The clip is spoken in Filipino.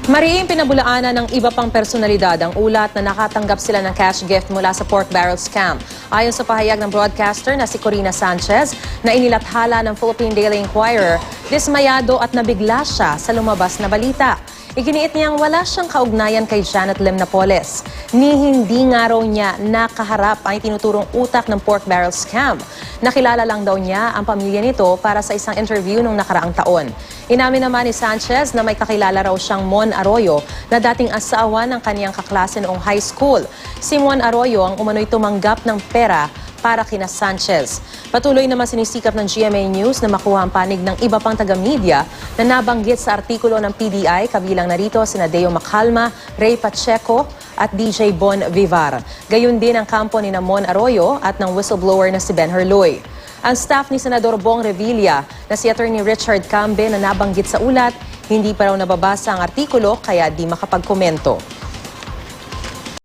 Mariing pinabulaanan ng iba pang personalidad ang ulat na nakatanggap sila ng cash gift mula sa pork barrel scam. Ayon sa pahayag ng broadcaster na si Corina Sanchez na inilathala ng Philippine Daily Inquirer, dismayado at nabigla siya sa lumabas na balita. Iginiit niyang wala siyang kaugnayan kay Janet Lim Napoles. Ni hindi nga raw niya nakaharap ang tinuturong utak ng pork barrel scam. Nakilala lang daw niya ang pamilya nito para sa isang interview noong nakaraang taon. Inamin naman ni Sanchez na may kakilala raw siyang Mon Arroyo na dating asawa ng kaniyang kaklase noong high school. Si Mon Arroyo ang umano'y tumanggap ng pera para kina Sanchez. Patuloy naman sinisikap ng GMA News na makuha ang panig ng iba pang taga-media na nabanggit sa artikulo ng PDI, kabilang narito sina Deo Macalma, Ray Pacheco at DJ Bon Vivar. Gayun din ang kampo ni Mon Arroyo at ng whistleblower na si Ben Herloy. Ang staff ni Senador Bong Revilla na si Attorney Richard Cambe na nabanggit sa ulat, hindi pa raw nababasa ang artikulo kaya di makapagkomento.